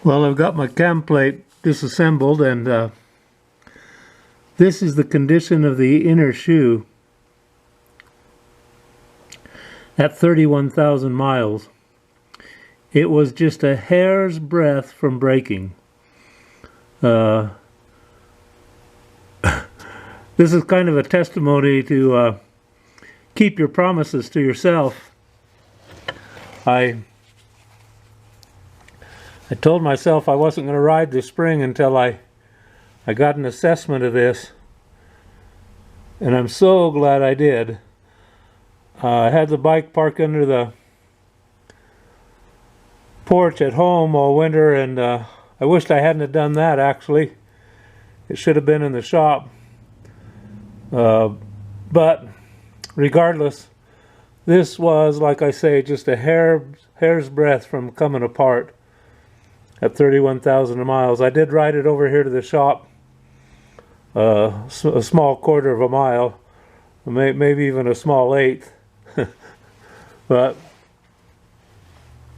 Well, I've got my cam plate disassembled, and this is the condition of the inner shoe at 31,000 miles. It was just a hair's breadth from breaking. This is kind of a testimony to keep your promises to yourself. I told myself I wasn't going to ride this spring until I got an assessment of this, and I'm so glad I did. I had the bike parked under the porch at home all winter, and I wished I hadn't have done that. Actually, it should have been in the shop, but regardless, this was, like I say, just a hair's breadth from coming apart at 31,000 miles. I did ride it over here to the shop, a small quarter of a mile, maybe even a small eighth. But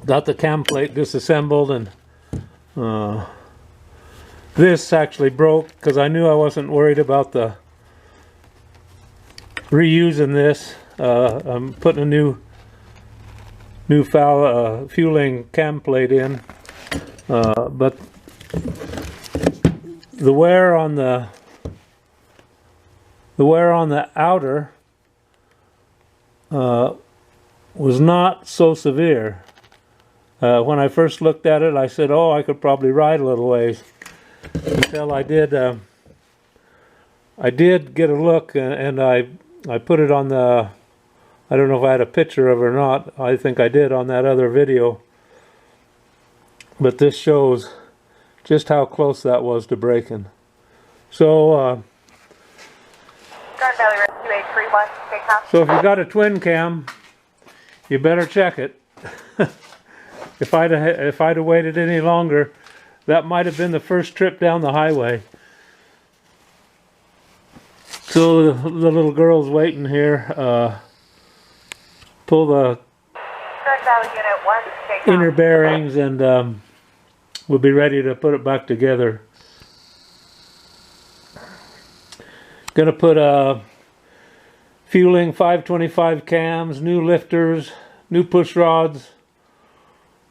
got the cam plate disassembled, and this actually broke because I knew I wasn't worried about the reusing this. I'm putting a new fueling cam plate in, but the wear on the outer was not so severe. When I first looked at it, I said, "Oh, I could probably ride a little ways." Until I did get a look, and I put it on the. I don't know if I had a picture of it or not. I think I did on that other video. But this shows just how close that was to breaking. So, so if you got a twin cam, you better check it. If I'd have waited any longer, that might have been the first trip down the highway. So the little girl's waiting here. Pull the inner bearings, and we'll be ready to put it back together. Gonna put fueling 525 cams, new lifters, new push rods,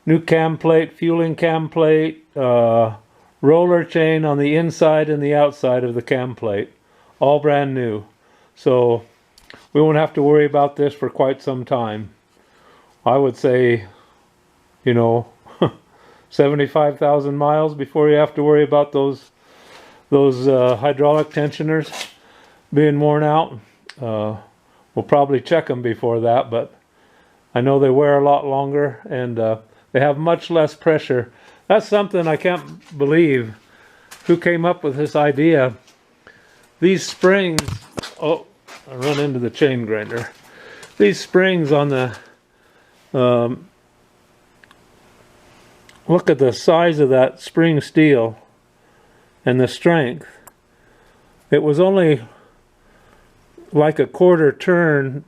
new cam plate, fueling cam plate, roller chain on the inside and the outside of the cam plate, all brand new. So we won't have to worry about this for quite some time. I would say, 75,000 miles before you have to worry about those hydraulic tensioners being worn out. We'll probably check them before that, but I know they wear a lot longer, and they have much less pressure. That's something I can't believe. Who came up with this idea? These springs, oh, I run into the chain grinder. These springs on the, look at the size of that spring steel and the strength. It was only like a quarter turn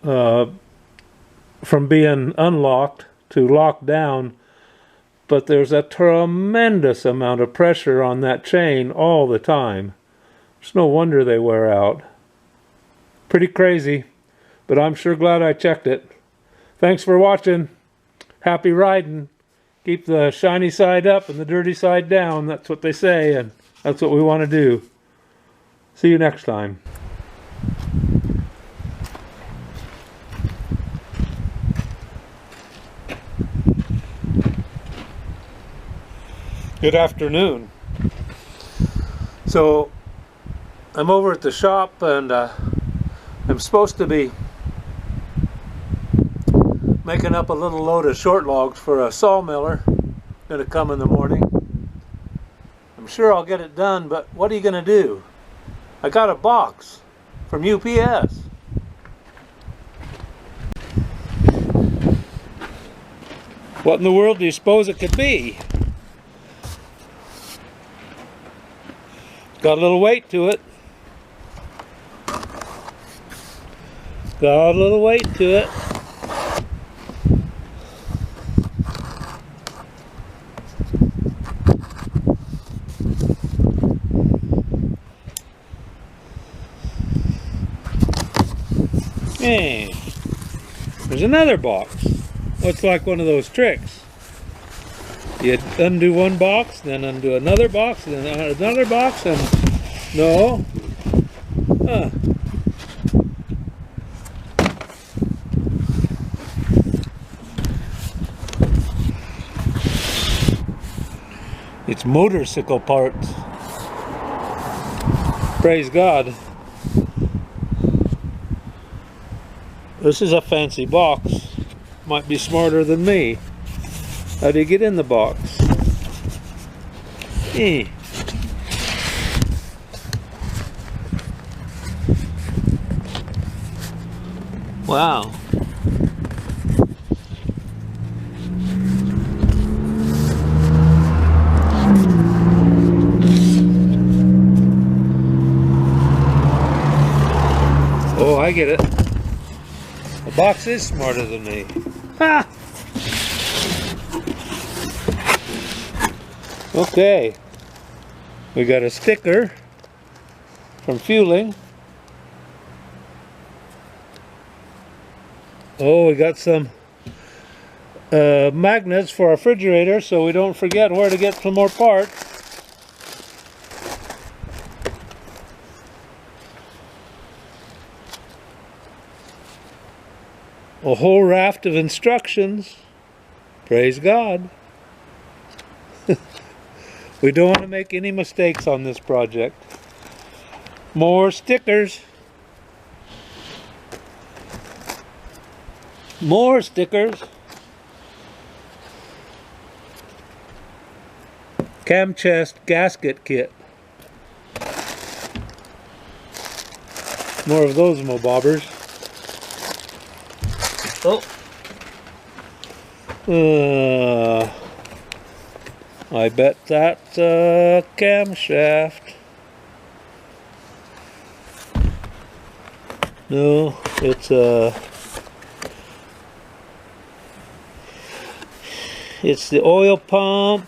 from being unlocked to locked down, but there's a tremendous amount of pressure on that chain all the time. It's no wonder they wear out. Pretty crazy, but I'm sure glad I checked it. Thanks for watching. Happy riding. Keep the shiny side up and the dirty side down. That's what they say, and that's what we want to do. See you next time. Good afternoon. So I'm over at the shop, and I'm supposed to be making up a little load of short logs for a sawmiller gonna come in the morning. I'm sure I'll get it done, but what are you gonna do? I got a box from UPS. What in the world do you suppose it could be? Got a little weight to it. Got a little weight to it. Hey, there's another box. Looks like one of those tricks. You undo one box, then undo another box, then another box, and no. Huh. It's motorcycle parts. Praise God. This is a fancy box. Might be smarter than me. How do you get in the box? Eh. Wow. Oh, I get it. The box is smarter than me. Ha! Okay. We got a sticker from fueling. Oh, we got some magnets for our refrigerator so we don't forget where to get some more parts. A whole raft of instructions. Praise God. We don't want to make any mistakes on this project. More stickers. More stickers. Cam chest gasket kit. More of those mobobbers. Oh. I bet that's a camshaft. No, it's the oil pump.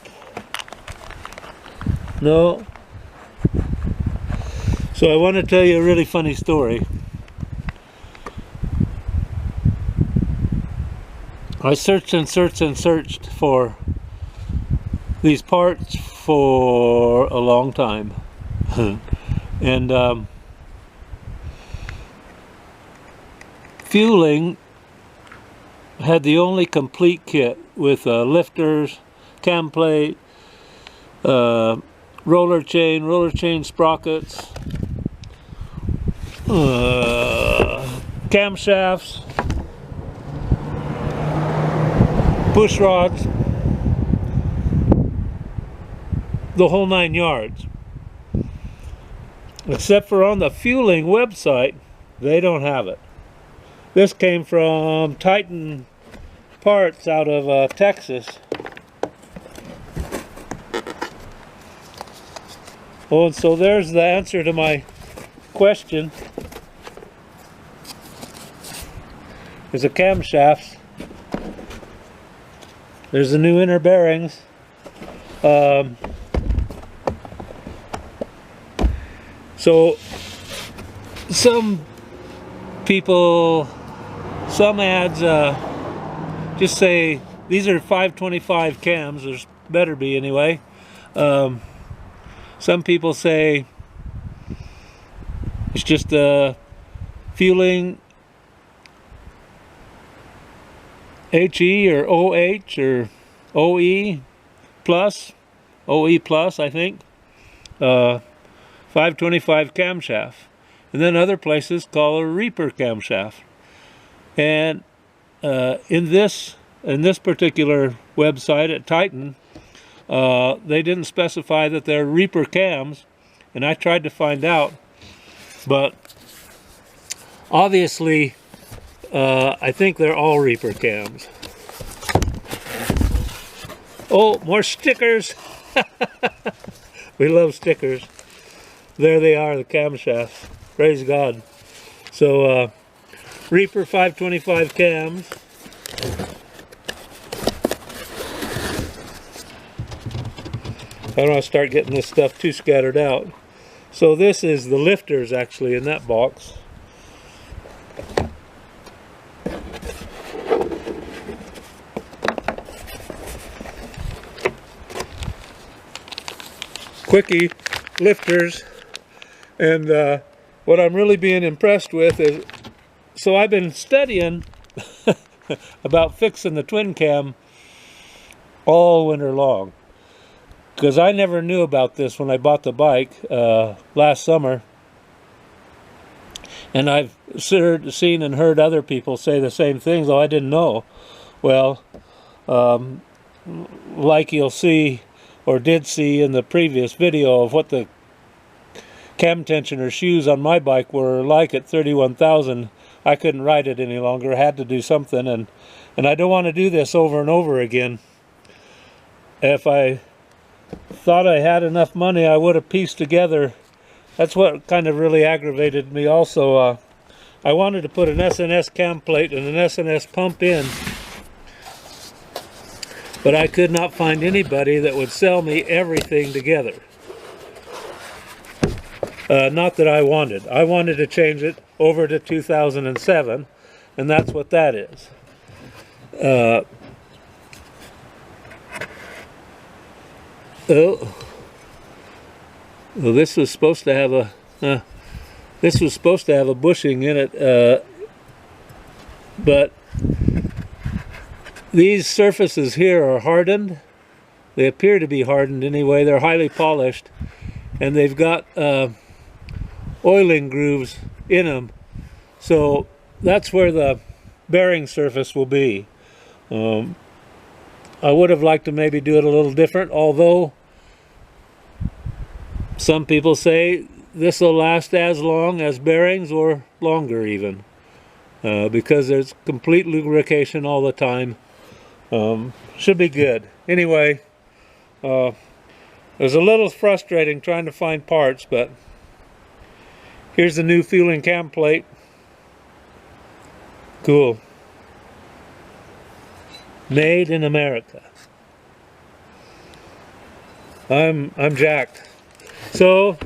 No. So I want to tell you a really funny story. I searched and searched and searched for these parts for a long time. And fueling had the only complete kit with lifters, cam plate, roller chain sprockets, camshafts, push rods, the whole 9 yards. Except for on the fueling website, they don't have it. This came from Titan Parts out of Texas. Oh, and so there's the answer to my question. There's the camshafts. There's the new inner bearings. So some people, some ads just say these are 525 cams. There's better be anyway. Some people say it's just fueling HE or OH or OE plus, I think. 525 camshaft. And then other places call it a Reaper camshaft. And in this particular website at Titan, they didn't specify that they're Reaper cams, and I tried to find out, but obviously I think they're all Reaper cams. Oh, more stickers. We love stickers. There they are, the camshafts. Praise God. So Reaper 525 cams. I don't want to start getting this stuff too scattered out. So this is the lifters actually in that box. quickie lifters. And what I'm really being impressed with is, so I've been studying about fixing the twin cam all winter long, because I never knew about this when I bought the bike last summer, and I've seen and heard other people say the same things, though I didn't know. Well, like you'll see, or did see in the previous video, of what the cam tensioner shoes on my bike were like at 31,000, I couldn't ride it any longer. I had to do something, and I don't want to do this over and over again. If I thought I had enough money, I would have pieced together. That's what kind of really aggravated me also. I wanted to put an SNS cam plate and an SNS pump in, but I could not find anybody that would sell me everything together. Not that I wanted. I wanted to change it over to 2007, and that's what that is. Well, this was supposed to have a bushing in it, but these surfaces here are hardened. They appear to be hardened anyway. They're highly polished, and they've got oiling grooves in them. So that's where the bearing surface will be. I would have liked to maybe do it a little different, although some people say this will last as long as bearings, or longer even, because there's complete lubrication all the time. Should be good. Anyway, it was a little frustrating trying to find parts, but here's the new fueling cam plate. Cool. Made in America. I'm jacked. So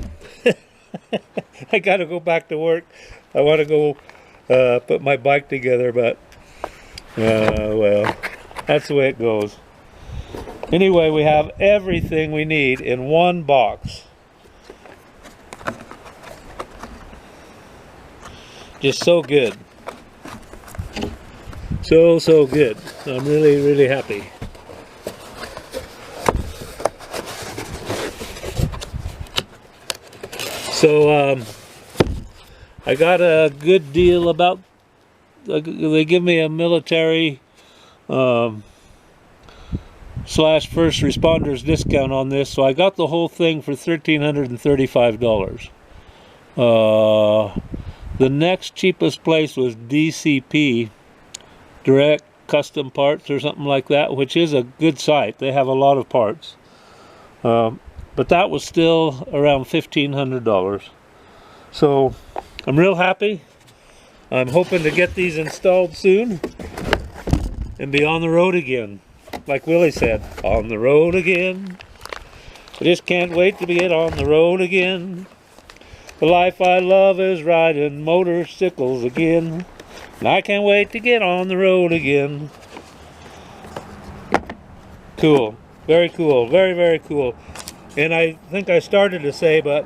I gotta go back to work. I want to go put my bike together, but well, that's the way it goes. Anyway, we have everything we need in one box. Just so good. So good. I'm really happy. So I got a good deal about, they give me a military slash first responders discount on this, so I got the whole thing for $1,335. The next cheapest place was DCP, Direct Custom Parts or something like that, which is a good site. They have a lot of parts. But that was still around $1,500. So I'm real happy. I'm hoping to get these installed soon and be on the road again. Like Willie said, on the road again. I just can't wait to get on the road again. The life I love is riding motorcycles again. And I can't wait to get on the road again. Cool. Very cool. Very cool. And I think I started to say, but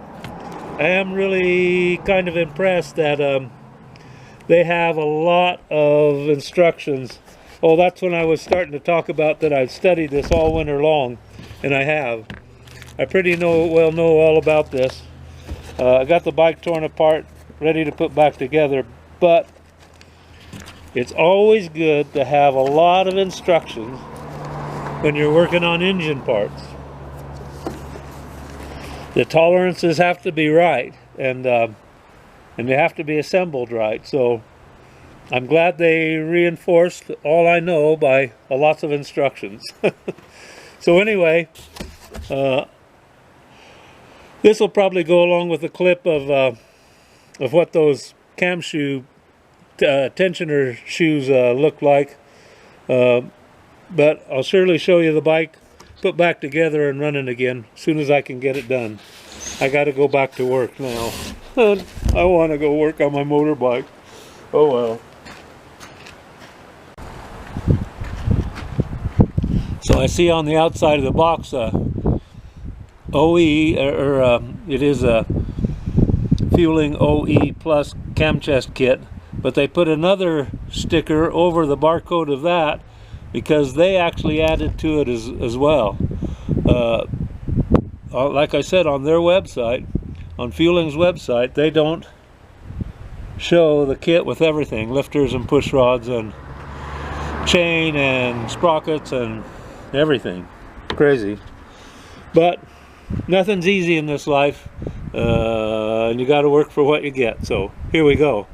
I am really kind of impressed that they have a lot of instructions. Oh, that's when I was starting to talk about that I've studied this all winter long. And I have. I pretty well know all about this. I got the bike torn apart, ready to put back together, but it's always good to have a lot of instructions when you're working on engine parts. The tolerances have to be right, and they have to be assembled right. So I'm glad they reinforced all I know by lots of instructions. So anyway, this will probably go along with a clip of what those cam shoe tensioner shoes look like, but I'll surely show you the bike put back together and running again as soon as I can get it done. I got to go back to work now. I want to go work on my motorbike. Oh well. So I see on the outside of the box OE, it is a Fueling OE plus cam chest kit, but they put another sticker over the barcode of that because they actually added to it as well. Like I said, on their website, on Fueling's website, they don't show the kit with everything, lifters and push rods and chain and sprockets and everything. Crazy. But nothing's easy in this life, and you got to work for what you get. So here we go.